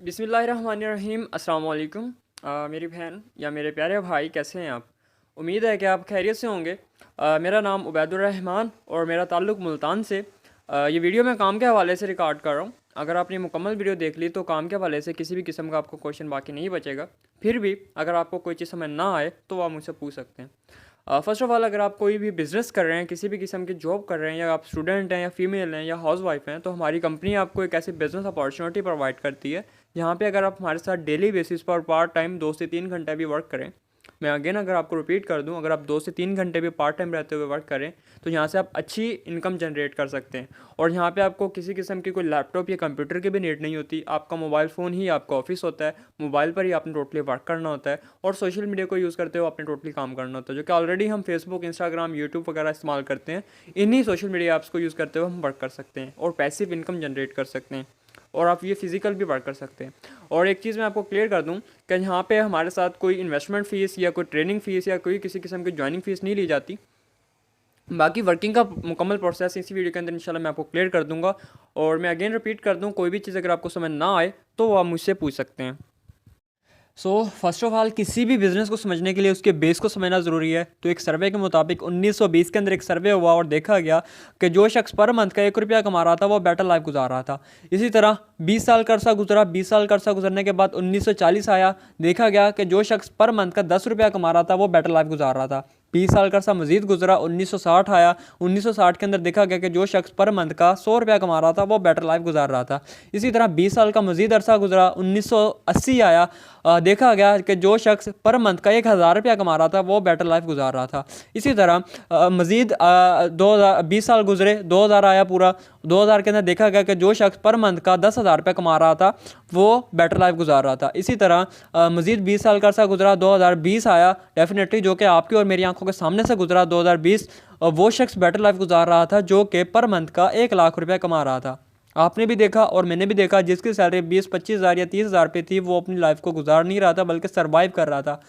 बिस्मिल्लाहिर्रहमानिर्रहीम अस्सलाम वालेकुम। मेरी बहन या मेरे प्यारे भाई कैसे हैं आप? उम्मीद है कि आप खैरियत से होंगे। मेरा नाम उबैदुर्रहमान और मेरा ताल्लुक़ मुल्तान से। ये वीडियो मैं काम के हवाले से रिकॉर्ड कर रहा हूँ। अगर आपने मुकम्मल वीडियो देख ली तो काम के हवाले से किसी भी किस्म का आपको क्वेश्चन बाकी नहीं बचेगा। फिर भी अगर आपको कोई चीज़ समझ ना आए तो आप मुझसे पूछ सकते हैं। फ़र्स्ट ऑफ़ ऑल अगर आप कोई भी बिज़नेस कर रहे हैं, किसी भी किस्म की जॉब कर रहे हैं, या आप स्टूडेंट हैं या फ़ीमेल हैं या हाउसवाइफ हैं, तो हमारी कंपनी आपको एक ऐसी बिज़नेस अपॉर्चुनिटी प्रोवाइड करती है जहाँ पे अगर आप हमारे साथ डेली बेसिस पर पार्ट टाइम 2 से 3 घंटे भी वर्क करें। मैं अगेन अगर आपको रिपीट कर दूं, अगर आप 2 से 3 घंटे भी पार्ट टाइम रहते हुए वर्क करें तो यहाँ से आप अच्छी इनकम जनरेट कर सकते हैं। और यहाँ पे आपको किसी किस्म की कोई लैपटॉप या कंप्यूटर की भी नीड नहीं होती। आपका मोबाइल फ़ोन ही आपका ऑफिस होता है, मोबाइल पर ही आपने टोटली वर्क करना होता है और सोशल मीडिया को यूज़ करते हुए आपने टोटली काम करना होता है, जो कि ऑलरेडी हम फेसबुक, इंस्टाग्राम, यूट्यूब वगैरह इस्तेमाल करते हैं। इन्हीं सोशल मीडिया ऐप्स को यूज़ करते हुए हम वर्क कर सकते हैं और पैसिव इनकम जनरेट कर सकते हैं। और आप ये फ़िज़िकल भी वर्क कर सकते हैं। और एक चीज़ मैं आपको क्लियर कर दूं कि यहाँ पे हमारे साथ कोई इन्वेस्टमेंट फ़ीस या कोई ट्रेनिंग फ़ीस या कोई किसी किस्म की जॉइनिंग फ़ीस नहीं ली जाती। बाकी वर्किंग का मुकम्मल प्रोसेस इसी वीडियो के अंदर इंशाल्लाह मैं आपको क्लियर कर दूंगा। और मैं अगेन रिपीट कर दूं, कोई भी चीज़ अगर आपको समझ ना आए तो आप मुझसे पूछ सकते हैं। फर्स्ट ऑफ ऑल किसी भी बिज़नेस को समझने के लिए उसके बेस को समझना ज़रूरी है। तो एक सर्वे के मुताबिक 1920 के अंदर एक सर्वे हुआ और देखा गया कि जो शख्स पर मंथ का 1 रुपया कमा रहा था वो बेटर लाइफ गुजार रहा था। इसी तरह 20 साल का अरसा गुजरा, 20 साल का अरसा गुजरने के बाद 1940 आया, देखा गया कि जो शख्स पर मंथ का 10 रुपया कमा रहा था वो बेटर लाइफ गुजार रहा था। 20 साल का अरसा मजीद गुजरा, 1960 आया, 1960 के अंदर देखा गया कि जो शख्स पर मंथ का 100 रुपया कमा रहा था वो बेटर लाइफ गुजार रहा था। इसी तरह 20 साल का मजीद अरसा गुजरा, 1980 आया, देखा गया कि जो शख्स पर मंथ का 1000 रुपया कमा रहा था वो बेटर लाइफ गुजार रहा था। इसी तरह मजीद 2020 साल गुजरे, 2000 आया पूरा, 2000 के अंदर देखा गया कि जो शख्स पर मंथ का 10,000 रुपया कमा रहा था वो बेटर लाइफ गुजार रहा था। इसी तरह मजीद 20 साल का अरसा गुजरा, 2020 आया डेफिनेटली, जो कि आपकी और मेरी आंखों के सामने से गुजरा 2020। वो शख्स बेटर लाइफ गुजार रहा था जो कि पर मंथ का 1,00,000 रुपया कमा रहा था। आपने भी देखा और मैंने भी देखा, जिसकी सैलरी 20-25 हज़ार या 30,000 रुपये थी वो अपनी लाइफ को गुजार नहीं रहा था बल्कि सर्वाइव कर रहा था।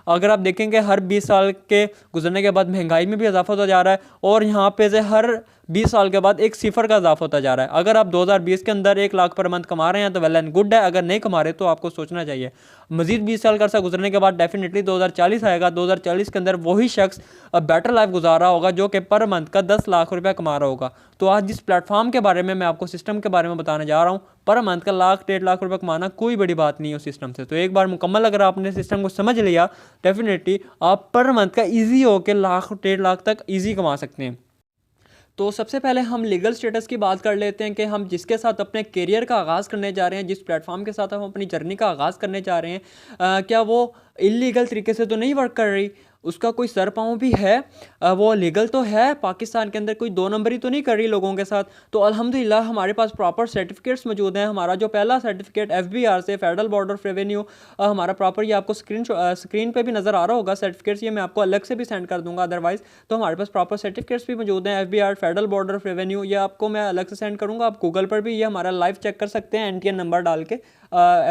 अगर आप देखेंगे हर 20 साल के गुजरने के बाद महंगाई में भी इजाफा होता जा रहा है और यहाँ पे से हर 20 साल के बाद एक सिफर का इजाफा होता जा रहा है। अगर आप 2020 के अंदर 1,00,000 पर मंथ कमा रहे हैं तो वेल एंड गुड है, अगर नहीं कमा रहे तो आपको सोचना चाहिए। मजीद 20 साल का अरसा गुजरने के बाद डेफिनेटली 2040 आएगा, 2040 के अंदर वही शख्स बेटर लाइफ गुजार रहा होगा जो कि पर मंथ का 10 लाख रुपया कमा रहा होगा। तो आज जिस प्लेटफॉर्म के बारे में मैं आपको सिस्टम के बारे में बताने जा रहा हूँ, पर मंथ का 1,00,000-1,50,000 रुपये कमाना कोई बड़ी बात नहीं है उस सिस्टम से। तो एक बार मुकम्मल अगर आपने सिस्टम को समझ लिया, डेफिनेटली आप पर मंथ का ईजी होकर 1,00,000-1,50,000 तक ईजी कमा सकते हैं। तो सबसे पहले हम लीगल स्टेटस की बात कर लेते हैं कि हम जिसके साथ अपने करियर का आगाज़ करने जा रहे हैं, जिस प्लेटफॉर्म के साथ हम अपनी जर्नी का आगाज़ करने जा रहे हैं, क्या वो इलीगल तरीके से तो नहीं वर्क कर रही, उसका कोई सर पाँव भी है, वो लीगल तो है, पाकिस्तान के अंदर कोई दो नंबरी तो नहीं कर रही लोगों के साथ। तो अल्हम्दुलिल्लाह हमारे पास प्रॉपर सर्टिफिकेट्स मौजूद हैं। हमारा जो पहला सर्टिफिकेट FBR से, फेडरल बोर्ड ऑफ रेवेन्यू, हमारा प्रॉपर, ये आपको स्क्रीन पे भी नज़र आ रहा होगा सर्टिफिकेट्स, ये मैं आपको अलग से भी सेंड कर दूंगा अदरवाइज़। तो हमारे पास प्रॉपर सर्टिफिकेट्स भी मौजूद हैं, FBR, federal board of revenue, ये आपको मैं अलग से सेंड करूँगा। आप गूगल पर भी ये हमारा लाइव चेक कर सकते हैं NTN नंबर डाल के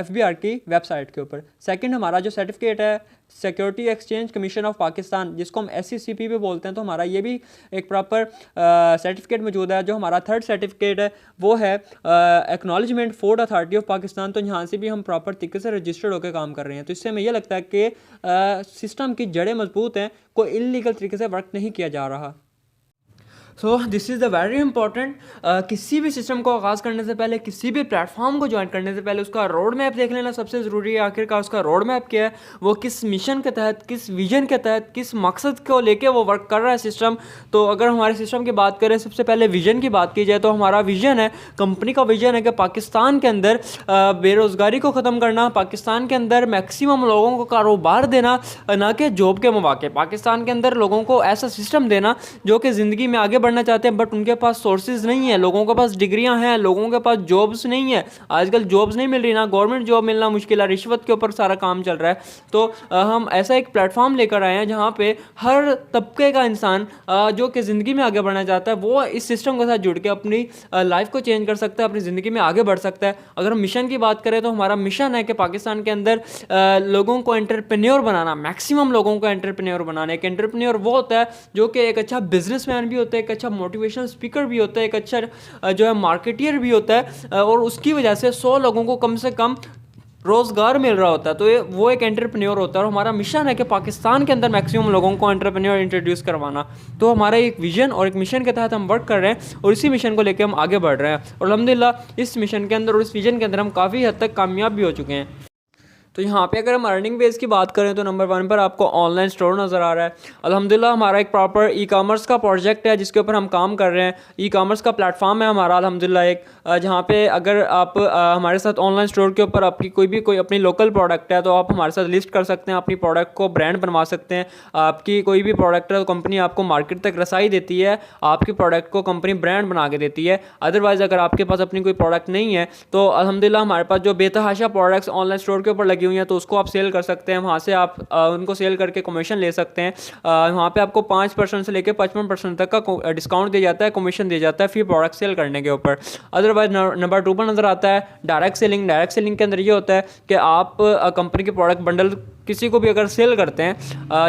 FBR की वेबसाइट के ऊपर। सेकंड, हमारा जो सर्टिफिकेट है security exchange commission of Pakistan, जिसको हम SCCP भी बोलते हैं, तो हमारा ये भी एक प्रॉपर सर्टिफिकेट मौजूद है। जो हमारा थर्ड सर्टिफिकेट है वो है acknowledgement food authority of Pakistan. तो यहाँ से भी हम प्रॉपर तरीके से रजिस्टर्ड होकर काम कर रहे हैं। तो इससे हमें यह लगता है कि सिस्टम की जड़ें मजबूत हैं, कोई इलीगल तरीके से वर्क नहीं किया जा रहा। This is the very important. किसी भी सिस्टम को आगाज़ करने से पहले, किसी भी प्लेटफॉर्म को ज्वाइन करने से पहले उसका रोड मैप देख लेना सबसे ज़रूरी है। आखिरकार उसका रोड मैप क्या है, वो किस मिशन के तहत, किस विजन के तहत, किस मकसद को लेके वो वर्क कर रहा है सिस्टम। तो अगर हमारे सिस्टम की बात करें, सबसे पहले विजन की बात की जाए तो हमारा विजन है, कंपनी का विजन है कि पाकिस्तान के अंदर बेरोज़गारी को ख़त्म करना, पाकिस्तान के अंदर मैक्सिमम लोगों को कारोबार देना, ना कि जॉब के मौके। पाकिस्तान के अंदर लोगों को ऐसा सिस्टम देना जो कि ज़िंदगी में आगे बढ़ना चाहते हैं बट उनके पास सोर्सेज नहीं है, लोगों के पास डिग्रियां हैं, लोगों के पास जॉब्स नहीं है। आजकल जॉब्स नहीं मिल रही, ना गवर्नमेंट जॉब मिलना मुश्किल है, रिश्वत के ऊपर सारा काम चल रहा है। तो हम ऐसा एक प्लेटफॉर्म लेकर आए हैं जहां पे हर तबके का इंसान जो कि ज़िंदगी में आगे बढ़ना चाहता है वो इस सिस्टम के साथ जुड़ के अपनी लाइफ को चेंज कर सकता है, अपनी ज़िंदगी में आगे बढ़ सकता है। अगर हम मिशन की बात करें तो हमारा मिशन है कि पाकिस्तान के अंदर लोगों को एंटरप्रेन्योर बनाना, मैक्सिमम लोगों को एंटरप्रेन्योर बनाना। एक एंटरप्रेन्योर वो होता है जो कि एक अच्छा बिजनेसमैन भी होता है, एक अच्छा मोटिवेशनल स्पीकर भी होता है, एक अच्छा जो है मार्केटियर भी होता है, और उसकी वजह से 100 लोगों को कम से कम रोज़गार मिल रहा होता है। तो ये वो एक एंटरप्रेन्योर होता है और हमारा मिशन है कि पाकिस्तान के अंदर मैक्सिमम लोगों को एंटरप्रेन्योर इंट्रोड्यूस करवाना। तो हमारा एक विज़न और एक मिशन के तहत हम वर्क कर रहे हैं और इसी मिशन को लेकर हम आगे बढ़ रहे हैं और अल्हम्दुलिल्लाह इस मिशन के अंदर और इस विज़न के अंदर हम काफ़ी हद तक कामयाब भी हो चुके हैं। तो यहाँ पे अगर हम अर्निंग बेस की बात करें तो नंबर 1 पर आपको ऑनलाइन स्टोर नज़र आ रहा है। अल्हम्दुलिल्लाह हमारा एक प्रॉपर ई कॉमर्स का प्रोजेक्ट है जिसके ऊपर हम काम कर रहे हैं। ई कॉमर्स का प्लेटफॉर्म है हमारा अल्हम्दुलिल्लाह एक, जहाँ पे अगर आप हमारे साथ ऑनलाइन स्टोर के ऊपर आपकी कोई अपनी लोकल प्रोडक्ट है तो आप हमारे साथ लिस्ट कर सकते हैं, अपनी प्रोडक्ट को ब्रांड बनवा सकते हैं। आपकी कोई भी प्रोडक्ट है तो कंपनी आपको मार्केट तक रसाई देती है, आपकी प्रोडक्ट को कंपनी ब्रांड बना के देती है। अदरवाइज़ अगर आपके पास अपनी कोई प्रोडक्ट नहीं है तो अल्हम्दुलिल्लाह हमारे पास जो बेतहाशा प्रोडक्ट्स ऑनलाइन स्टोर के ऊपर लगी हुई हैं तो उसको आप सेल कर सकते हैं। वहाँ से आप उनको सेल करके कमीशन ले सकते हैं। वहाँ पे आपको 5% से लेकर 55% तक का डिस्काउंट दिया जाता है, कमीशन दिया जाता है फिर प्रोडक्ट सेल करने के ऊपर। अदरवाइज नंबर 2 पर नज़र आता है डायरेक्ट सेलिंग। डायरेक्ट सेलिंग के अंदर ये होता है कि आप कंपनी के प्रोडक्ट बंडल किसी को भी अगर सेल करते हैं,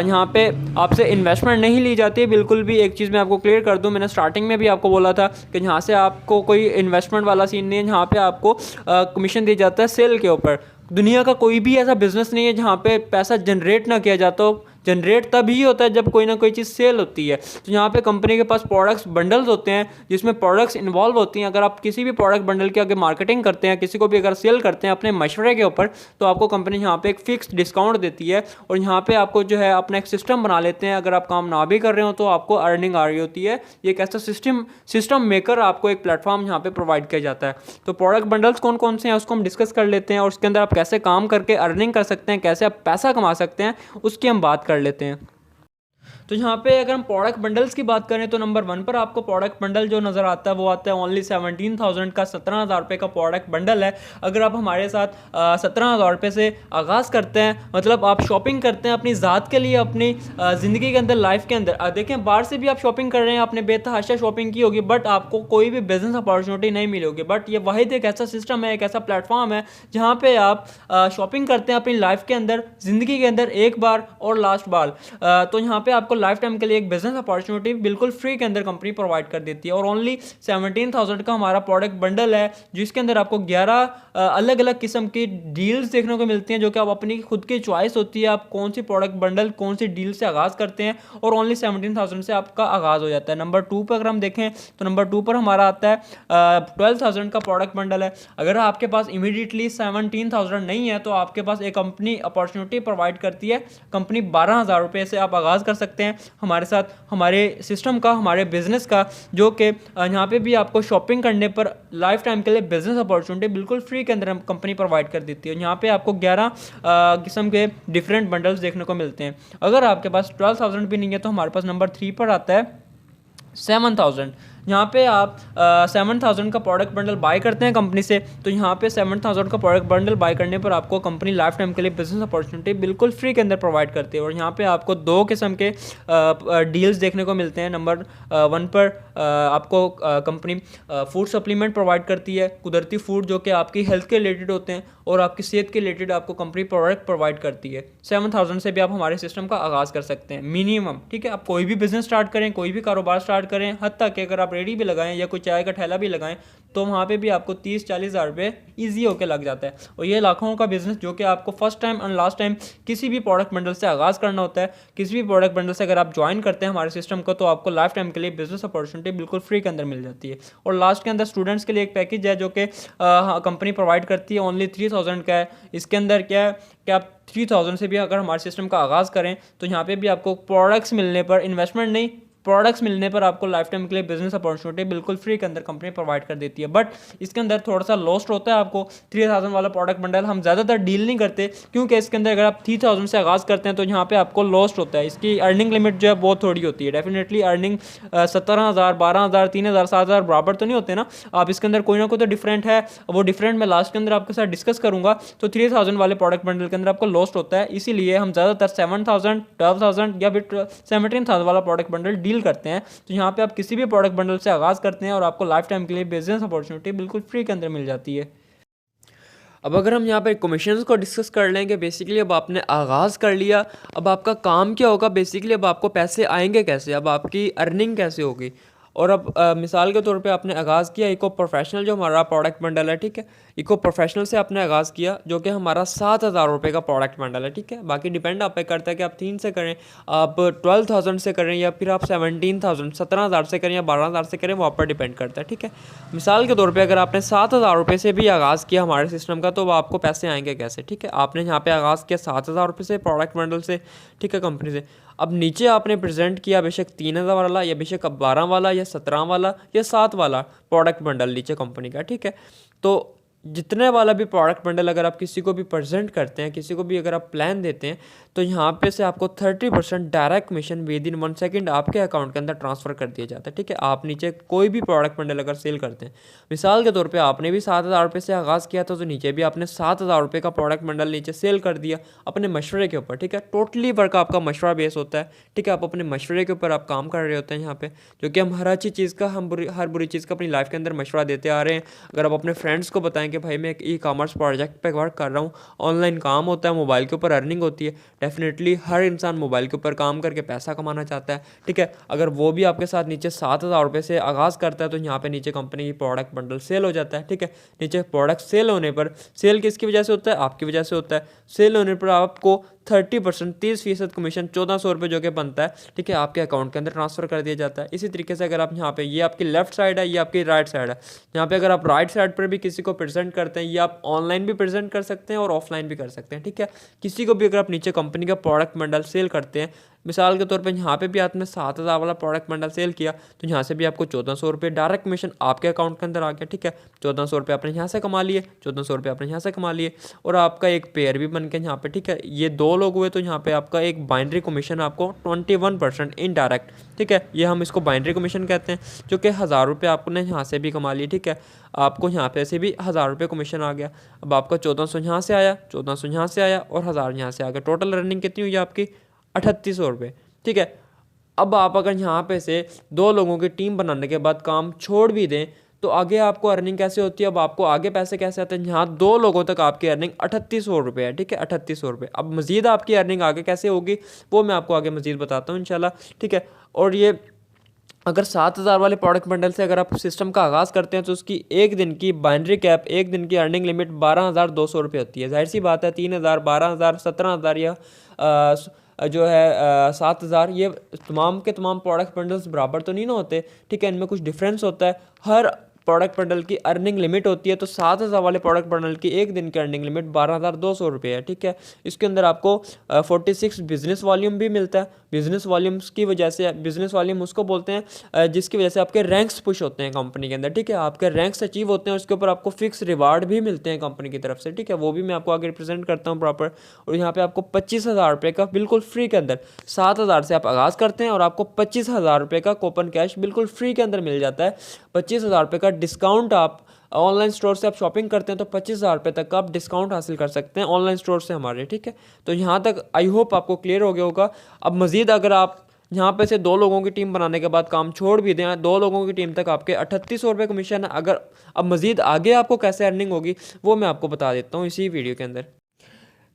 यहाँ पे आपसे इन्वेस्टमेंट नहीं ली जाती है बिल्कुल भी। एक चीज़ मैं आपको क्लियर कर दूँ, मैंने स्टार्टिंग में भी आपको बोला था कि यहाँ से आपको कोई इन्वेस्टमेंट वाला सीन नहीं है, यहाँ पे आपको कमीशन दिया जाता है सेल के ऊपर। दुनिया का कोई भी ऐसा बिजनेस नहीं है जहाँ पे पैसा जनरेट ना किया जाता हो। जनरेट तभी होता है जब कोई ना कोई चीज़ सेल होती है। तो यहाँ पे कंपनी के पास प्रोडक्ट्स बंडल्स होते हैं जिसमें प्रोडक्ट्स इन्वॉल्व होती हैं। अगर आप किसी भी प्रोडक्ट बंडल की अगर मार्केटिंग करते हैं, किसी को भी अगर सेल करते हैं अपने मशवरे के ऊपर, तो आपको कंपनी यहाँ पे एक फिक्स डिस्काउंट देती है और यहाँ पे आपको जो है अपना एक सिस्टम बना लेते हैं। अगर आप काम ना भी कर रहे हो तो आपको अर्निंग आ रही होती है। ये एक ऐसा सिस्टम मेकर आपको एक प्लेटफॉर्म यहाँ पे प्रोवाइड किया जाता है। तो प्रोडक्ट बंडल्स कौन कौन से हैं उसको हम डिस्कस कर लेते हैं और उसके अंदर आप कैसे काम करके अर्निंग कर सकते हैं, कैसे आप पैसा कमा सकते हैं, उसकी हम बात कर लेते हैं। तो यहाँ पे अगर हम प्रोडक्ट बंडल्स की बात करें तो नंबर 1 पर आपको प्रोडक्ट बंडल जो नज़र आता है वो आता है ओनली 17,000 का, 17,000 रुपये का प्रोडक्ट बंडल है। अगर आप हमारे साथ 17,000 रुपये से आगाज़ करते हैं, मतलब आप शॉपिंग करते हैं अपनी ज़ात के लिए, अपनी ज़िंदगी के अंदर, लाइफ के अंदर, देखें बाहर से भी आप शॉपिंग कर रहे हैं, आपने बेतहाशा शॉपिंग की होगी बट आपको कोई भी बिजनेस अपॉर्चुनिटी नहीं मिली होगी। बट ये वाहिद एक ऐसा सिस्टम है, एक ऐसा प्लेटफॉर्म है जहाँ पे आप शॉपिंग करते हैं अपनी लाइफ के अंदर, ज़िंदगी के अंदर एक बार और लास्ट बार। तो यहाँ पे आपको लाइफ टाइम के लिए एक बिजनेस अपॉर्चुनिटी बिल्कुल फ्री के अंदर कंपनी प्रोवाइड कर देती है। और ओनली 17,000 का हमारा प्रोडक्ट बंडल है जिसके अंदर आपको 11 अलग अलग किस्म की डील्स देखने को मिलती हैं जो कि आप अपनी खुद की चॉइस होती है, आप कौन सी प्रोडक्ट बंडल कौन सी डील से आगाज़ करते हैं और ओनली 17,000 से आपका आगाज़ हो जाता है। नंबर 2 पर अगर हम देखें तो नंबर 2 पर हमारा आता है 12,000 का प्रोडक्ट बंडल है। अगर आपके पास इमीडिएटली 17,000 नहीं है तो आपके पास एक कंपनी अपॉर्चुनिटी प्रोवाइड करती है। कंपनी 12,000 रुपये से आप आगाज़ कर सकते हैं हमारे साथ, हमारे सिस्टम का, हमारे बिजनेस का, जो कि यहाँ पे भी आपको शॉपिंग करने पर लाइफ टाइम के लिए बिजनेस अपॉर्चुनिटी बिल्कुल फ्री के अंदर कंपनी प्रोवाइड कर देती है। यहाँ पे आपको 11 किस्म के डिफरेंट बंडल्स देखने को मिलते हैं। अगर आपके पास 12,000 भी नहीं है तो हमारे पास नंबर 3 पर आता है 7,000। यहाँ पे आप 7,000 का प्रोडक्ट बंडल बाय करते हैं कंपनी से, तो यहाँ पे 7,000 का प्रोडक्ट बंडल बाय करने पर आपको कंपनी लाइफ टाइम के लिए बिजनेस अपॉर्चुनिटी बिल्कुल फ्री के अंदर प्रोवाइड करती है। और यहाँ पे आपको 2 किस्म के डील्स देखने को मिलते हैं। नंबर 1 पर आपको कंपनी फूड सप्लीमेंट प्रोवाइड करती है, कुदरती फूड जो कि आपकी हेल्थ के रिलेटेड होते हैं और आपकी सेहत के रिलेटेड आपको कंपनी प्रोडक्ट प्रोवाइड करती है। 7,000 से भी आप हमारे सिस्टम का आगाज़ कर सकते हैं मिनिमम, ठीक है। आप कोई भी बिजनेस स्टार्ट करें, कोई भी कारोबार स्टार्ट करें, हत्ता कि अगर आप रेडी भी लगाएं या कोई चाय का ठेला भी लगाएं तो वहाँ पे भी आपको 30-40 हज़ार रुपये ईजी होकर लग जाता है। और ये लाखों का बिजनेस जो कि आपको first time and last time किसी भी प्रोडक्ट बंडल से आगाज़ करना होता है। किसी भी प्रोडक्ट बंडल से अगर आप ज्वाइन करते हैं हमारे सिस्टम को तो आपको लाइफ टाइम के लिए बिजनेस अपॉर्चुनिटी बिल्कुल फ्री के अंदर मिल जाती है। और लास्ट के अंदर स्टूडेंट्स के लिए एक पैकेज है जो कि कंपनी प्रोवाइड करती है, ओनली 3,000 का है। इसके अंदर क्या है कि आप 3,000 से भी अगर हमारे सिस्टम का आगाज़ करें तो यहाँ पे भी आपको प्रोडक्ट्स मिलने पर, इन्वेस्टमेंट नहीं, प्रोडक्ट्स मिलने पर आपको लाइफ टाइम के लिए बिजनेस अपॉर्चुनिटी बिल्कुल फ्री के अंदर कंपनी प्रोवाइड कर देती है। बट इसके अंदर थोड़ा सा लॉस्ट होता है आपको। 3,000 वाला प्रोडक्ट बंडल हम ज़्यादातर डील नहीं करते क्योंकि इसके अंदर अगर आप 3,000 से आगाज़ करते हैं तो यहाँ पे आपको लॉस्ट होता है। इसकी अर्निंग लिमिट जो है बहुत थोड़ी होती है। डेफिनेटली अर्निंग 17,000, 12,000, 3,000, 7,000 बराबर तो नहीं होते ना। आप इसके अंदर कोई ना कोई तो डिफरेंट है, वो डिफरेंट मैं लास्ट के अंदर आपके साथ डिस्कस करूँगा। तो 3,000 वाले प्रोडक्ट बंडल के अंदर आपको लॉस्ट होता है, इसीलिए हम ज़्यादातर 7,000, 12,000 या फिर 17,000 वाला प्रोडक्ट बंडल डील करते हैं। तो यहाँ पे आप किसी भी प्रोडक्ट बंडल से आगाज़ करते हैं और आपको लाइफ टाइम के लिए बिजनेस अपॉर्चुनिटी बिल्कुल फ्री के अंदर मिल जाती है। अब अगर हम यहाँ पे कमीशंस को डिस्कस कर लेंगे, बेसिकली अब आपने आगाज़ कर लिया, अब आपका काम क्या होगा, बेसिकली अब आपको पैसे आएंगे कैसे, अब आपकी अर्निंग कैसे होगी। और अब मिसाल के तौर पे आपने आगाज़ किया, एक प्रोफेशनल जो हमारा प्रोडक्ट बंडल है, ठीक है, इको प्रोफेशनल से आपने आगाज़ किया, जो कि हमारा 7,000 रुपये का प्रोडक्ट बंडल है, ठीक है। बाकी डिपेंड आप पे करता है कि आप 3 से करें, आप 12,000 से करें, या फिर आप 17,000 17,000 से करें, या 12,000 से करें, वो आप पर डिपेंड करता है, ठीक है। मिसाल के तौर पे अगर आपने 7,000 रुपये से भी आगाज़ किया हमारे सिस्टम का, तो वो आपको पैसे आएंगे कैसे, ठीक है। आपने यहाँ पे आगाज़ किया 7,000 रुपये से प्रोडक्ट बंडल से, ठीक है, कंपनी से। अब नीचे आपने प्रेजेंट किया बेशक 3,000 वाला, या बेशक अब 12 वाला, या 17 वाला, या 7 वाला प्रोडक्ट बंडल नीचे कंपनी का, ठीक है। तो जितने वाला भी प्रोडक्ट बंडल अगर आप किसी को भी प्रेजेंट करते हैं, किसी को भी अगर आप प्लान देते हैं, तो यहाँ पे से आपको 30% direct commission with in 1 second आपके अकाउंट के अंदर ट्रांसफ़र कर दिया जाता है, ठीक है। आप नीचे कोई भी प्रोडक्ट बंडल अगर सेल करते हैं, मिसाल के तौर पे आपने भी 7,000 रुपये से आगाज़ किया था, तो नीचे भी आपने 7,000 रुपये का प्रोडक्ट बंडल नीचे सेल कर दिया अपने मशवरे के ऊपर, ठीक है। टोटली वर्क आपका मशवरा बेस होता है, ठीक है। आप अपने मशवरे के ऊपर आप काम कर रहे होते हैं यहाँ पे, जो कि हम हर अच्छी चीज़ का, हम हर बुरी चीज़ का अपनी लाइफ के अंदर मशवरा देते आ रहे हैं। अगर आप अपने फ्रेंड्स को बताएं कि भाई मैं एक ई-कॉमर्स प्रोजेक्ट पे वर्क कर रहा हूँ, ऑनलाइन काम होता है, मोबाइल के ऊपर अर्निंग होती है, डेफिनेटली हर इंसान मोबाइल के ऊपर काम करके पैसा कमाना चाहता है, ठीक है। अगर वो भी आपके साथ नीचे 7,000 रुपये से आगाज़ करता है, तो यहाँ पे नीचे कंपनी की प्रोडक्ट बंडल सेल हो जाता है, ठीक है। नीचे प्रोडक्ट सेल होने पर, सेल किसकी वजह से होता है, आपकी वजह से होता है। सेल होने पर आपको 30% 30% कमीशन 1,400 रुपये जो कि बनता है, ठीक है, आपके अकाउंट के अंदर ट्रांसफ़र कर दिया जाता है। इसी तरीके से अगर आप यहाँ पे, ये आपकी लेफ्ट साइड है, ये आपकी राइट साइड है, यहाँ पे अगर आप राइट साइड पर भी किसी को प्रेजेंट करते हैं, ये आप ऑनलाइन भी प्रेजेंट कर सकते हैं और ऑफलाइन भी कर सकते हैं, ठीक है। किसी को भी अगर आप नीचे कंपनी का प्रोडक्ट बंडल सेल करते हैं, मिसाल के तौर पे यहाँ पे भी आपने 7,000 वाला प्रोडक्ट बंडल सेल किया, तो यहाँ से भी आपको 1,400 रुपये डायरेक्ट कमीशन आपके अकाउंट के अंदर आ गया, ठीक है। 1,400 रुपये आपने यहाँ से कमा लिए, 1,400 रुपये आपने यहाँ से कमा लिए, और आपका एक पेयर भी बन गया यहाँ पे, ठीक है। ये 2 लोग हुए, तो यहाँ पे आपका एक बाइनरी कमीशन आपको 21% इनडायरेक्ट, ठीक है, ये हम इसको बाइनरी कमीशन कहते हैं, जो कि 1,000 रुपये आपने यहाँ से भी कमा लिए, ठीक है। आपको यहाँ पे से भी 1,000 रुपये कमीशन आ गया। अब आपका 1,400 यहाँ से आया, 1,400 यहाँ से आया, और 1,000 यहाँ से आ गया। टोटल रनिंग कितनी हुई आपकी? 3,800 रुपये, ठीक है। अब आप अगर यहाँ पे से 2 लोगों की टीम बनाने के बाद काम छोड़ भी दें, तो आगे आपको अर्निंग कैसे होती है, अब आपको आगे पैसे कैसे आते हैं? यहाँ 2 लोगों तक आपकी अर्निंग 3,800 रुपये है, ठीक है, 3,800 रुपये। अब मज़ीद आपकी अर्निंग आगे कैसे होगी, वो मैं आपको आगे मज़ीद बताता हूँ इंशाल्लाह, ठीक है। और ये अगर 7,000 वाले प्रोडक्ट बंडल से अगर आप सिस्टम का आगाज़ करते हैं, तो उसकी एक दिन की बाइनरी कैप, एक दिन की अर्निंग लिमिट 12,200 रुपये होती है। जाहिर सी बात है, 3,000, 12,000, 17,000 या जो है 7,000, ये तमाम के तमाम प्रोडक्ट बंडल्स बराबर तो नहीं ना होते, ठीक है, इनमें कुछ डिफरेंस होता है। हर प्रोडक्ट बंडल की अर्निंग लिमिट होती है, तो 7,000 वाले प्रोडक्ट बंडल की एक दिन की अर्निंग लिमिट 12,200 रुपये है, ठीक है। इसके अंदर आपको 46 बिजनेस वॉल्यूम भी मिलता है। बिजनेस वॉल्यूम्स की वजह से, बिजनेस वॉल्यूम उसको बोलते हैं जिसकी वजह से आपके रैंक्स पुश होते हैं कंपनी के अंदर, ठीक है, आपके रैंक्स अचीव होते हैं, उसके ऊपर आपको फिक्स रिवार्ड भी मिलते हैं कंपनी की तरफ से, ठीक है, वो भी मैं आपको आगे रिप्रेजेंट करता हूँ प्रॉपर। और यहाँ पे आपको 25,000 रुपये का बिल्कुल फ्री के अंदर, 7,000 से आप आगाज़ करते हैं और आपको 25,000 रुपये का कूपन कैश बिल्कुल फ्री के अंदर मिल जाता है। 25,000 रुपये का डिस्काउंट, आप ऑनलाइन स्टोर से आप शॉपिंग करते हैं तो 25,000 रुपये तक का आप डिस्काउंट हासिल कर सकते हैं ऑनलाइन स्टोर से हमारे, ठीक है। तो यहाँ तक आई होप आपको क्लियर हो गया होगा। अब मज़ीद अगर आप यहाँ पे से 2 लोगों की टीम बनाने के बाद काम छोड़ भी दें, 2 लोगों की टीम तक आपके 3,800 रुपये कमीशन है। अगर अब मज़ीद आगे आपको कैसे अर्निंग होगी, वो मैं आपको बता देता हूँ इसी वीडियो के अंदर।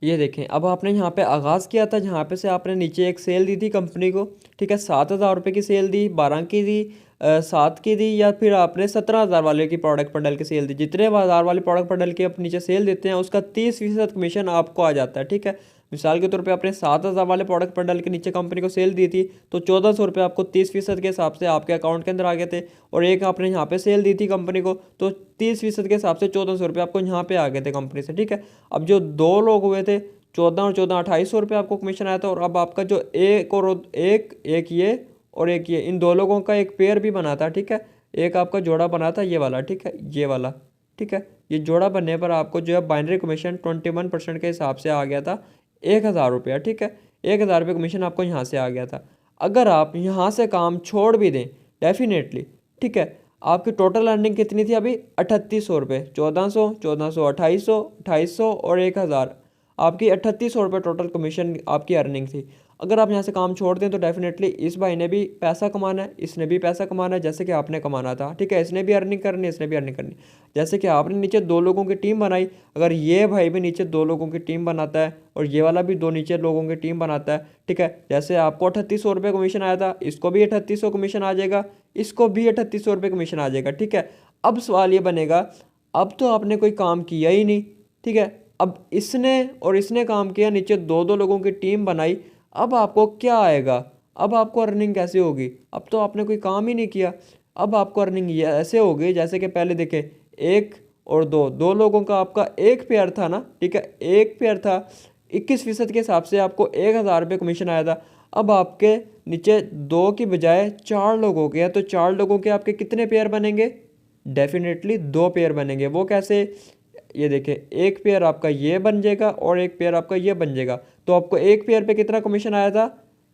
ये देखें, अब आपने यहाँ पे आगाज़ किया था, जहाँ पे से आपने नीचे एक सेल दी थी कंपनी को, ठीक है, 7,000 रुपये की सेल दी, 12 की दी, 7 की दी, या फिर आपने 17,000 वाले की प्रोडक्ट बंडल की सेल दी। जितने 1,000 वाले प्रोडक्ट बंडल के आप नीचे सेल देते हैं, उसका 30% कमीशन आपको आ जाता है, ठीक है। मिसाल के तौर पे आपने 7,000 वाले प्रोडक्ट बंडल के नीचे कंपनी को सेल दी थी, तो 1,400 रुपये आपको 30% के हिसाब से आपके अकाउंट के अंदर आ गए थे। और एक आपने यहाँ पे सेल दी थी कंपनी को, तो 30% के हिसाब से 1,400 रुपये आपको यहाँ पे आ गए थे कंपनी से, ठीक है। अब जो 2 लोग हुए थे, 14 और 14 2,800 रुपये आपको कमीशन आया था। और अब आपका जो एक ये और एक ये, इन 2 लोगों का एक पेयर भी बना था, ठीक है, एक आपका जोड़ा बना था ये वाला, ठीक है, ये वाला, ठीक है। ये जोड़ा बनने पर आपको जो है बाइनरी कमीशन 21% के हिसाब से आ गया था 1,000 रुपया, ठीक है। 1,000 रुपये कमीशन आपको यहाँ से आ गया था। अगर आप यहाँ से काम छोड़ भी दें डेफिनेटली, ठीक है, आपकी टोटल अर्निंग कितनी थी अभी? 3,800 रुपये, 1,400, 1,400, 2,800, 2,800 और 1,000, आपकी 3,800 रुपये टोटल कमीशन आपकी अर्निंग थी। अगर आप यहाँ से काम छोड़ दें तो डेफिनेटली इस भाई ने भी पैसा कमाना है, इसने भी पैसा कमाना है, जैसे कि आपने कमाना था, ठीक है। इसने भी अर्निंग करनी है, इसने भी अर्निंग करनी है। जैसे कि आपने नीचे 2 लोगों की टीम बनाई, अगर ये भाई भी नीचे 2 लोगों की टीम बनाता है और ये वाला भी 2 नीचे लोगों की टीम बनाता है, ठीक है, जैसे आपको 3,800 रुपये कमीशन आया था, इसको भी 3,800 कमीशन आ जाएगा, इसको भी 3,800 रुपये कमीशन आ जाएगा, ठीक है। अब सवाल ये बनेगा, अब तो आपने कोई काम किया ही नहीं, ठीक है। अब इसने और इसने काम किया, नीचे दो दो लोगों की टीम बनाई, अब आपको क्या आएगा? अब आपको अर्निंग कैसे होगी? अब तो आपने कोई काम ही नहीं किया। अब आपको अर्निंग ये ऐसे होगी जैसे कि पहले देखें, एक और दो, दो लोगों का आपका एक पेयर था ना, ठीक है, एक पेयर था, 21% के हिसाब से आपको 1,000 रुपये कमीशन आया था। अब आपके नीचे दो की बजाय चार लोग हो गए हैं, तो चार लोगों के आपके कितने पेयर बनेंगे? डेफिनेटली दो पेयर बनेंगे। वो कैसे? ये देखें, एक पेयर आपका ये बन जाएगा और एक पेयर आपका ये बन जाएगा। तो आपको एक पेयर पे कितना कमीशन आया था?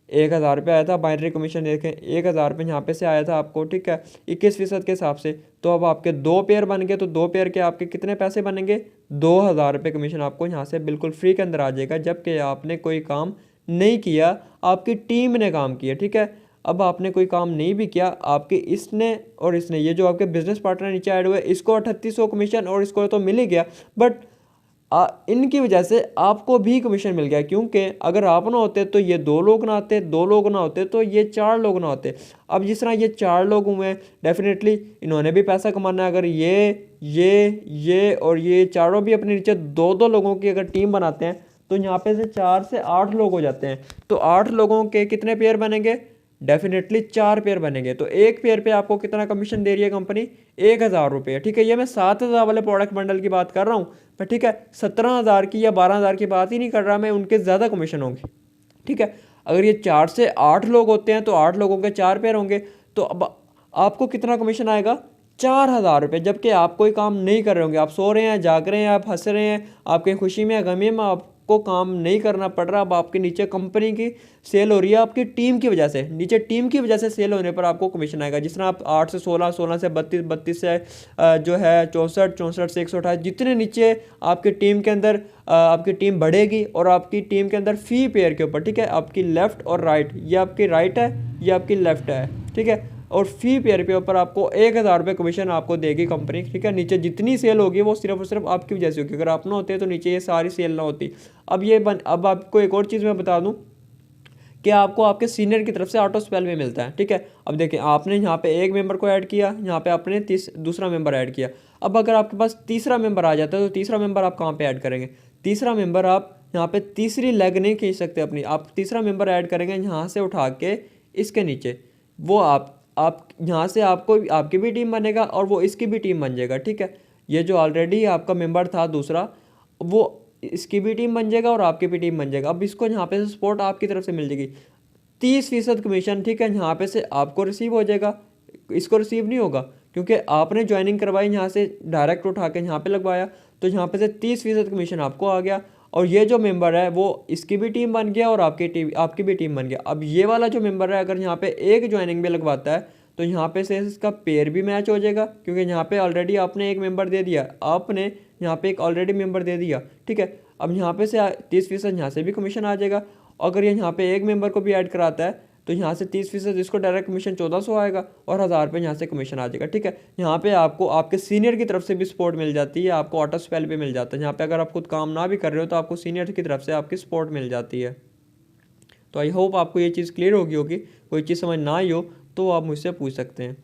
1,000 रुपये आया था। बाइनरी कमीशन देखें, 1,000 रुपये यहाँ पे से आया था आपको, ठीक है, 21% के हिसाब से। तो अब आपके दो पेयर बन गए, तो दो पेयर के आपके कितने पैसे बनेंगे? 2,000 रुपये कमीशन आपको यहाँ से बिल्कुल फ्री के अंदर आ जाएगा, जबकि आपने कोई काम नहीं किया, आपकी टीम ने काम किया, ठीक है। अब आपने कोई काम नहीं भी किया, आपके इसने और इसने, ये जो आपके बिजनेस पार्टनर नीचे ऐड हुए, इसको 3800 कमीशन और इसको तो मिल ही गया, बट इनकी वजह से आपको भी कमीशन मिल गया, क्योंकि अगर आप ना होते तो ये दो लोग ना आते, दो लोग ना होते तो ये चार लोग ना होते। अब जिस तरह ये चार लोग हुए हैं, डेफिनेटली इन्होंने भी पैसा कमाना है। अगर ये और ये चारों भी अपने नीचे दो दो लोगों की अगर टीम बनाते हैं, तो यहाँ पे से 4 से 8 लोग हो जाते हैं। तो 8 लोगों के कितने पेयर बनेंगे? डेफिनेटली 4 पेयर बनेंगे। तो एक पेयर पे आपको कितना कमीशन दे रही है कंपनी? 1,000 रुपये, ठीक है। ये मैं 7,000 वाले प्रोडक्ट बंडल की बात कर रहा हूँ, पर ठीक है, 17,000 की या 12,000 की बात ही नहीं कर रहा मैं, उनके ज़्यादा कमीशन होंगे, ठीक है। अगर ये 4 से 8 लोग होते हैं तो 8 लोगों के 4 पेयर होंगे, तो अब आपको कितना कमीशन आएगा? 4,000 रुपये। जबकि आप कोई काम नहीं कर रहे होंगे, आप सो रहे हैं, जाग रहे हैं, आप हंस रहे हैं, आपकी खुशी में गमी में आपको काम नहीं करना पड़ रहा। अब आपके नीचे कंपनी की सेल हो रही है आपकी टीम की वजह से, नीचे टीम की वजह से सेल होने पर आपको कमीशन आएगा। जिस तरह आप 8 से 16, 16 से 32, 32 से जो है 64, 64 से 128, जितने नीचे आपकी टीम के अंदर आपकी टीम बढ़ेगी, और आपकी टीम के अंदर फी पेयर के ऊपर, ठीक है, आपकी लेफ़्ट और राइट, ये आपकी राइट है, ये आपकी लेफ़्ट है, ठीक है, और फी पेयर के ऊपर आपको 1,000 रुपये कमीशन आपको देगी कंपनी, ठीक है। नीचे जितनी सेल होगी वो सिर्फ और सिर्फ आपकी वजह से होगी। अगर आप ना होते तो नीचे ये सारी सेल ना होती। अब आपको एक और चीज़ मैं बता दूं कि आपको आपके सीनियर की तरफ से ऑटो स्पेल में मिलता है, ठीक है। अब देखिए, आपने यहाँ पे एक मेंबर को ऐड किया, यहाँ पे आपने दूसरा मेंबर ऐड किया। अब अगर आपके पास तीसरा मेंबर आ जाता है, तो तीसरा मेंबर आप कहाँ पे ऐड करेंगे? तीसरा मेंबर आप यहाँ पे तीसरी लेग नहीं खींच सकते अपनी, आप तीसरा मेंबर ऐड करेंगे यहाँ से उठा के इसके नीचे, वो आप यहाँ से आपको आपकी भी टीम बनेगा और वो इसकी भी टीम बन जाएगा, ठीक है। ये जो ऑलरेडी आपका मेंबर था दूसरा, वो इसकी भी टीम बन जाएगा और आपकी भी टीम बन जाएगा। अब इसको यहाँ पे से सपोर्ट आपकी तरफ से मिल जाएगी, 30% कमीशन, ठीक है, यहाँ पे से आपको रिसीव हो जाएगा, इसको रिसीव नहीं होगा, क्योंकि आपने ज्वाइनिंग करवाई, यहाँ से डायरेक्ट उठा के यहाँ पे लगवाया, तो यहाँ पे से 30% कमीशन आपको आ गया। और ये जो मेंबर है वो इसकी भी टीम बन गया और आपकी भी टीम बन गया। अब ये वाला जो मेंबर है, अगर यहाँ पे एक ज्वाइनिंग भी लगवाता है, तो यहाँ पे से इसका पेयर भी मैच हो जाएगा, क्योंकि यहाँ पे ऑलरेडी आपने एक मेंबर दे दिया, आपने यहाँ पे एक ऑलरेडी मेंबर दे दिया, ठीक है। अब यहाँ पे से 30% यहाँ से भी कमीशन आ जाएगा। अगर ये यहाँ पे एक मेंबर को भी ऐड कराता है, तो यहाँ से 30% इसको डायरेक्ट कमीशन 1,400 आएगा और 1,000 रुपये यहाँ से कमीशन आ जाएगा, ठीक है। यहाँ पे आपको आपके सीनियर की तरफ से भी सपोर्ट मिल जाती है, आपको ऑटो स्पेल पे मिल जाता है। यहाँ पे अगर आप खुद काम ना भी कर रहे हो, तो आपको सीनियर की तरफ से आपकी सपोर्ट मिल जाती है। तो आई होप आपको ये चीज़ क्लियर होगी। कोई चीज़ समझ ना आई हो तो आप मुझसे पूछ सकते हैं।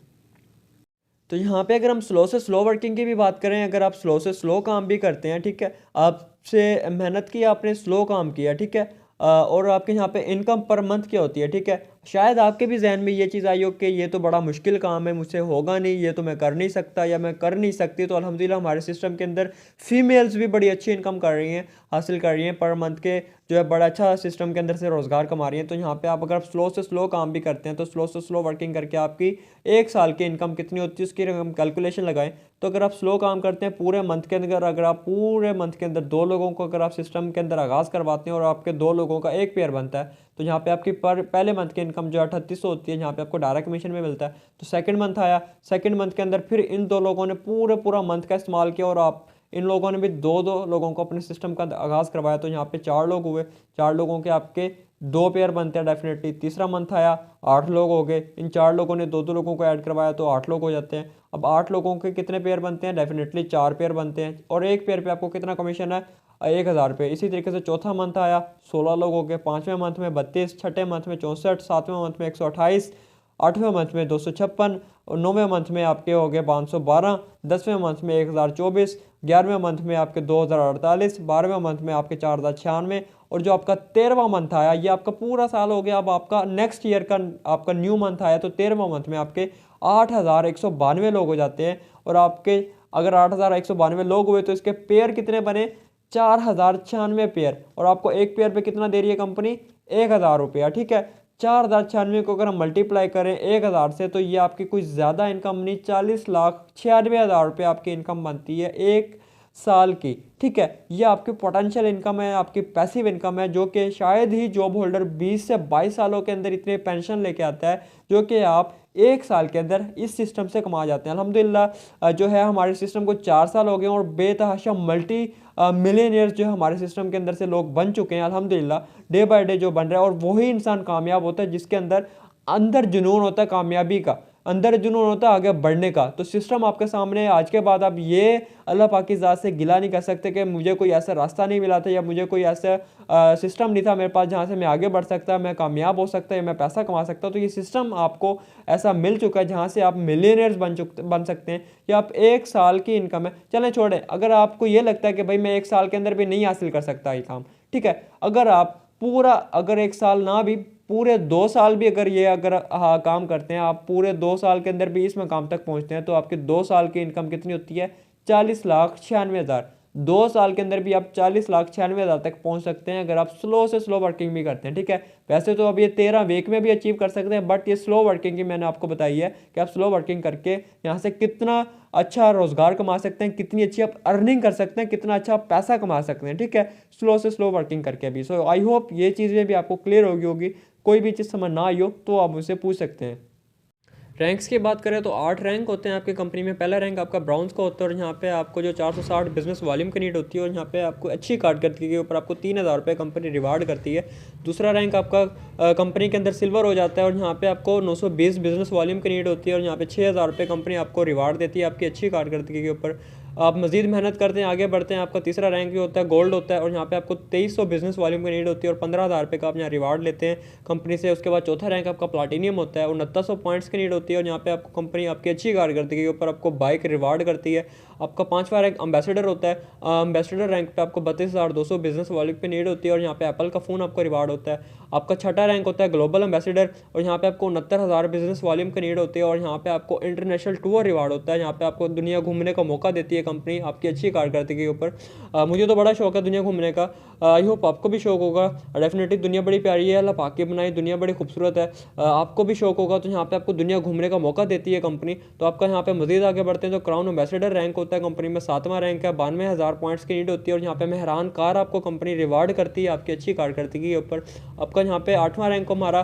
तो यहाँ पे अगर हम स्लो से स्लो वर्किंग की भी बात करें, अगर आप स्लो से स्लो काम भी करते हैं, ठीक है, आपसे मेहनत की, आपने स्लो काम किया, ठीक है, और आपके यहाँ पे इनकम पर मंथ क्या होती है, ठीक है, शायद आपके भी जहन में ये चीज़ आई हो कि ये तो बड़ा मुश्किल काम है, मुझसे होगा नहीं, ये तो मैं कर नहीं सकता या मैं कर नहीं सकती। तो अल्हम्दुलिल्लाह हमारे सिस्टम के अंदर फीमेल्स भी बड़ी अच्छी इनकम कर रही हैं, हासिल कर रही हैं पर मंथ के, जो है बड़ा अच्छा सिस्टम के अंदर से रोज़गार कमा रही हैं। तो यहाँ पे आप अगर स्लो से स्लो काम भी करते हैं, तो स्लो से स्लो वर्किंग करके आपकी एक साल की इनकम कितनी होती है उसकी हम कैलकुलेशन लगाएं, तो अगर आप स्लो काम करते हैं पूरे मंथ के अंदर, अगर आप पूरे मंथ के अंदर दो लोगों को अगर आप सिस्टम के अंदर आगाज़ करवाते हैं और आपके दो लोगों का एक पेयर बनता है, तो यहाँ पे आपकी पहले मंथ की इनकम जो 3800 होती है, यहाँ पे आपको डायरेक्ट कमीशन में मिलता है। तो सेकंड मंथ आया, सेकंड मंथ के अंदर फिर इन दो लोगों ने पूरा मंथ का इस्तेमाल किया और आप इन लोगों ने भी दो लोगों को अपने सिस्टम का आगाज़ करवाया, तो यहाँ पे 4 लोग हुए, 4 लोगों के आपके 2 पेयर बनते हैं डेफिनेटली। तीसरा मंथ आया, 8 लोग हो गए, इन 4 लोगों ने दो लोगों को ऐड करवाया तो 8 लोग हो जाते हैं। अब 8 लोगों के कितने पेयर बनते हैं? डेफिनेटली 4 पेयर बनते हैं, और एक पेयर पे आपको कितना कमीशन है? 1,000 रुपये। इसी तरीके से चौथा मंथ आया, 16 लोग हो गए, पाँचवें मंथ में 32, छठे मंथ में 64, सातवें मंथ में 128, 8वें मंथ में 256, और 9वें मंथ में आपके हो गए 512, 10वें मंथ में 1024, 11वें मंथ में आपके 2048, 12वें मंथ में आपके 4096, और जो आपका 13वां मंथ आया ये आपका पूरा साल हो गया। अब आपका नेक्स्ट ईयर का आपका न्यू मंथ आया तो 13वां मंथ में आपके 8192 लोग हो जाते हैं। और आपके अगर 8192 लोग हुए तो इसके पेयर कितने बने, 4096 पेयर, और आपको एक पेयर पे कितना दे रही है कंपनी, 1000 रुपया। ठीक है, 4096 को अगर हम मल्टीप्लाई करें 1000 से तो ये आपकी कोई ज़्यादा इनकम नहीं, 40,96,000 रुपये आपकी इनकम बनती है एक साल की। ठीक है, ये आपकी पोटेंशियल इनकम है, आपकी पैसिव इनकम है, जो कि शायद ही जॉब होल्डर 20 से 22 सालों के अंदर इतने पेंशन लेके आता है, जो कि आप एक साल के अंदर इस सिस्टम से कमा जाते हैं। अल्हम्दुलिल्लाह जो है हमारे सिस्टम को 4 साल हो गए और बेतहाशा मल्टी मिलियनियर्स जो हमारे सिस्टम के अंदर से लोग बन चुके हैं अल्हम्दुलिल्लाह, डे बाय डे जो बन रहा है। और वही इंसान कामयाब होता है जिसके अंदर अंदर जुनून होता है कामयाबी का, अंदर जुनून होता है आगे बढ़ने का। तो सिस्टम आपके सामने है, आज के बाद आप ये अल्लाह पाक की ज़ात से गिला नहीं कर सकते कि मुझे कोई ऐसा रास्ता नहीं मिला था या मुझे कोई ऐसा सिस्टम नहीं था मेरे पास जहाँ से मैं आगे बढ़ सकता, मैं कामयाब हो सकता या मैं पैसा कमा सकता। तो ये सिस्टम आपको ऐसा मिल चुका है जहाँ से आप मिलियनियर्स बन सकते हैं, या आप एक साल की इनकम है। चलें छोड़े, अगर आपको ये लगता है कि भाई मैं एक साल के अंदर भी नहीं हासिल कर सकता ये काम, ठीक है, अगर आप पूरा अगर एक साल ना भी पूरे 2 साल भी अगर ये अगर काम करते हैं, आप पूरे 2 साल के अंदर भी इस मकाम तक पहुंचते हैं, तो आपके 2 साल की इनकम कितनी होती है, 40,96,000। 2 साल के अंदर भी आप 40,96,000 तक पहुंच सकते हैं अगर आप स्लो से स्लो वर्किंग भी करते हैं। ठीक है, वैसे तो अब ये 13 वीक में भी अचीव कर सकते हैं, बट ये स्लो वर्किंग की मैंने आपको बताई है कि आप स्लो वर्किंग करके यहाँ से कितना अच्छा रोजगार कमा सकते हैं, कितनी अच्छी आप अर्निंग कर सकते हैं, कितना अच्छा आप पैसा कमा सकते हैं। ठीक है, स्लो से स्लो वर्किंग करके भी। सो आई होप ये चीज़ें भी आपको क्लियर होगी। कोई भी चीज़ समझ ना आई हो तो आप मुझसे पूछ सकते हैं। रैंक्स की बात करें तो 8 रैंक होते हैं आपकी कंपनी में। पहला रैंक आपका ब्राउन्स का होता है और यहाँ पे आपको जो 460 बिजनेस वॉल्यूम की नीड होती है और यहाँ पे आपको अच्छी कारकर्दगी के ऊपर आपको 3,000 रुपये कंपनी रिवार्ड करती है। दूसरा रैंक आपका कंपनी के अंदर सिल्वर हो जाता है और यहाँ पे आपको 920 बिजनेस वॉल्यूम की नीड होती है और यहाँ पे 6,000 रुपये कंपनी आपको रिवार्ड देती है आपकी अच्छी कारकर्दगी के ऊपर। आप मजीद मेहनत करते हैं, आगे बढ़ते हैं, आपका तीसरा रैंक भी होता है गोल्ड होता है और यहाँ पे आपको 2300 बिजनेस वॉल्यूम की नीड होती है और 15,000 रुपये का आप यहाँ रिवार्ड लेते हैं कंपनी से। उसके बाद चौथा रैंक आपका प्लाटिनियम होता है और 2900 पॉइंट्स की नीड होती है और यहाँ पे आपको कंपनी आपकी अच्छी कारकर्दगी के ऊपर आपको बाइक रिवार्ड करती है। आपका पांचवा रैंक एम्बेसडर होता है। एम्बेसडर रैंक पे आपको 32,200 बिजनेस वॉल्यूम पे नीड होती है और यहाँ पे एप्पल का फ़ोन आपको रिवार्ड होता है। आपका छठा रैंक होता है ग्लोबल एम्बेसडर और यहाँ पे आपको 69,000 बिजनेस वॉल्यूम की नीड होती है और यहाँ पे आपको इंटरनेशनल टूर रिवार्ड होता है। यहाँ पे आपको दुनिया घूमने का मौका देती है कंपनी आपकी अच्छी कारकर्दगी के ऊपर। मुझे तो बड़ा शौक है दुनिया घूमने का, आई होप आपको भी शौक होगा। डेफिनेटली दुनिया बड़ी प्यारी है, अल्लाह पाक की बनाई दुनिया बड़ी खूबसूरत है। आपको भी शौक होगा तो यहाँ पे आपको दुनिया घूमने का मौका देती है कंपनी। तो आपका यहाँ पे मजीद आगे बढ़ते हैं तो क्राउन एम्बेसडर रैंक होता है कंपनी में, 7वां रैंक है, 92,000 पॉइंट्स की नीड होती है और यहाँ पे मेहरान कार आपको कंपनी रिवार्ड करती है आपकी अच्छी कारकर्दगी के ऊपर। आपका यहाँ पे 8वां रैंक हमारा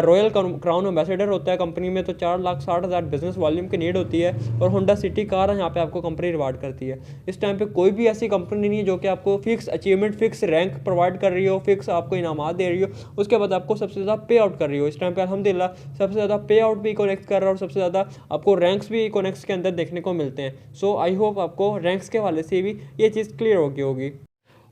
रॉयल क्राउन एम्बेसडर होता है कंपनी में, तो 4,60,000 बिजनेस वॉल्यूम की नीड होती है और होंडा सिटी कार यहाँ पे आपको कंपनी रिवार्ड करती है। इस टाइम पे कोई भी ऐसी कंपनी नहीं है जो कि आपको fix achievement, fix rank provide कर रही हो, फिक्स आपको इनामात दे रही हो, उसके बाद आपको सबसे ज़्यादा पे आउट कर रही हो। इस टाइम पे अल्हम्दुलिल्लाह सबसे ज़्यादा पे आउट भी कनेक्ट कर रहा है और सबसे ज़्यादा आपको रैंक्स भी कनेक्ट्स के अंदर देखने को मिलते हैं। सो आई होप आपको रैंक्स के हवाले से भी ये चीज़ क्लियर होगी।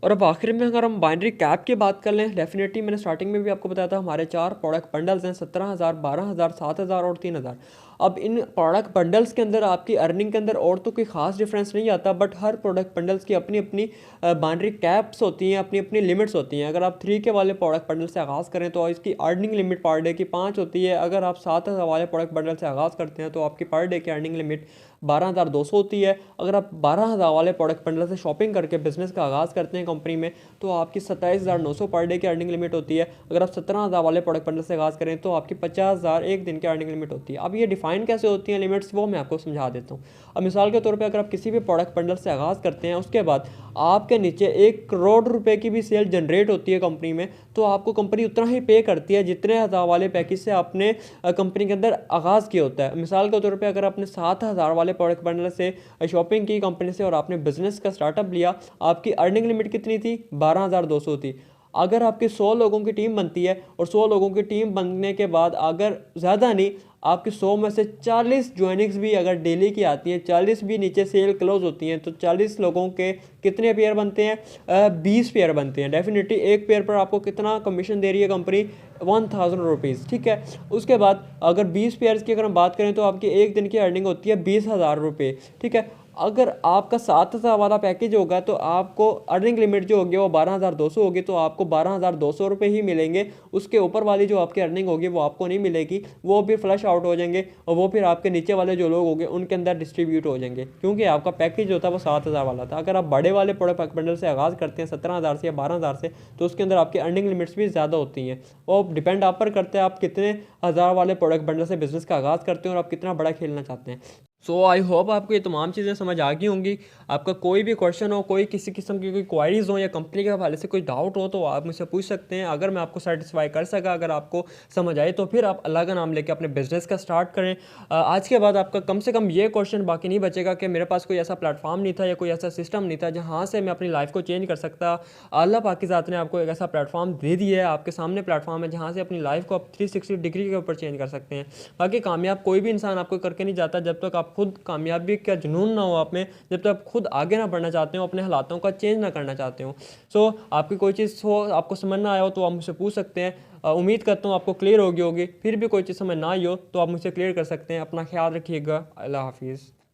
और अब आखिर में अगर हम बाइनरी कैप की बात कर लें, डेफिनेटली मैंने स्टार्टिंग में भी आपको बताया था हमारे 4 प्रोडक्ट बंडल्स हैं, 17,000, 12,000, 7,000 और 3,000। अब इन प्रोडक्ट बंडल्स के अंदर आपकी अर्निंग के अंदर और तो कोई खास डिफरेंस नहीं आता, बट हर प्रोडक्ट बंडल्स की अपनी अपनी बाइनरी कैप्स होती हैं, अपनी अपनी लिमिट्स होती हैं। अगर आप 3 के वाले प्रोडक्ट बंडल से आगाज़ करें तो इसकी अर्निंग लिमिट पर डे की 5 होती है। अगर आप 7,000 वाले प्रोडक्ट बंडल से आगाज़ करते हैं तो आपकी पर डे की अर्निंग लिमिट 12,200 होती है। अगर आप 12,000 वाले प्रोडक्ट बंडल से शॉपिंग करके बिजनेस का आगाज़ करते हैं कंपनी में तो आपकी 27,900 पर डे की अर्निंग लिमिट होती है। अगर आप 17,000 वाले प्रोडक्ट बंडल से आगाज़ करें तो आपकी 50,000 एक दिन की अर्निंग लिमिट होती है। अब ये डिफाइन कैसे होती हैं लिमिट्स, वो मैं आपको समझा देता हूँ। अब मिसाल के तौर पे अगर आप किसी भी प्रोडक्ट बंडल से आगाज़ करते हैं, उसके बाद आपके नीचे 1 करोड़ रुपए की भी सेल जनरेट होती है कंपनी में, तो आपको कंपनी उतना ही पे करती है जितने हज़ार वाले पैकेज से आपने कंपनी के अंदर आगाज़ किया होता है। मिसाल के तौर पे अगर आपने 7,000 वाले प्रोडक्ट बंडल से शॉपिंग की कंपनी से और आपने बिजनेस का स्टार्टअप लिया, आपकी अर्निंग लिमिट कितनी थी, 12,200 थी। अगर आपकी 100 लोगों की टीम बनती है और 100 लोगों की टीम बनने के बाद अगर ज़्यादा नहीं आपकी 100 में से 40 ज्वाइनिंग्स भी अगर डेली की आती हैं, 40 भी नीचे सेल क्लोज होती हैं, तो 40 लोगों के कितने पेयर बनते हैं? 20 पेयर बनते हैं। डेफिनेटली एक पेयर पर आपको कितना कमीशन दे रही है कंपनी? 1000 रुपीज़, ठीक है। उसके बाद अगर 20 पेयर्स की अगर हम बात करें तो आपकी एक दिन की अर्निंग होती है 20,000 रुपये, ठीक है। अगर आपका 7,000 वाला पैकेज होगा तो आपको अर्निंग लिमिट जो होगी वो 12,200 होगी, तो आपको 12,200 रुपये ही मिलेंगे। उसके ऊपर वाली जो आपकी अर्निंग होगी वो आपको नहीं मिलेगी, वो भी फ्लश आउट हो जाएंगे और वो फिर आपके नीचे वाले जो लोग होंगे उनके अंदर डिस्ट्रीब्यूट हो जाएंगे, क्योंकि आपका पैकेज जो था वो 7,000 वाला था। अगर आप बड़े वाले प्रोडक्ट बंडल से आगाज़ करते हैं 17,000 से या 12,000 से, तो उसके अंदर आपकी अर्निंग लिमिट्स भी ज़्यादा होती हैं। और डिपेंड आप पर करते हैं आप कितने हज़ार वाले प्रोडक्ट बंडल से बिजनेस का आगाज़ करते हैं और आप कितना बड़ा खेलना चाहते हैं। सो आई होप आपको ये तमाम चीज़ें समझ आ गई होंगी। आपका कोई भी क्वेश्चन हो, कोई किसी किस्म की कोई क्वारीज हो या कंपनी के हवाले से कोई डाउट हो तो आप मुझसे पूछ सकते हैं। अगर मैं आपको सेटिस्फाई कर सका, अगर आपको समझ आए, तो फिर आप अल्लाह का नाम लेके अपने बिजनेस का स्टार्ट करें। आज के बाद आपका कम से कम ये क्वेश्चन बाकी नहीं बचेगा कि मेरे पास कोई ऐसा प्लेटफॉर्म नहीं था या कोई ऐसा सिस्टम नहीं था जहाँ से मैं अपनी लाइफ को चेंज कर सकता। अल्लाह पाक की ज़ात ने आपको एक ऐसा प्लेटफॉर्म दे दिया है, आपके सामने प्लेटफॉर्म है जहाँ से अपनी लाइफ को आप 360 डिग्री के ऊपर चेंज कर सकते हैं। बाकी कामयाब कोई भी इंसान आपको करके नहीं जाता जब तक आप खुद कामयाबी का जुनून ना हो आप में, जब तक आप खुद आगे ना बढ़ना चाहते हो, अपने हालातों का चेंज ना करना चाहते हो। सो आपकी कोई चीज़ हो, आपको समझ ना आया हो तो आप मुझसे पूछ सकते हैं। उम्मीद करता हूँ आपको क्लियर होगी। फिर भी कोई चीज़ समझ ना आई हो तो आप मुझसे क्लियर कर सकते हैं। अपना ख्याल रखिएगा। अल्लाह हाफिज़।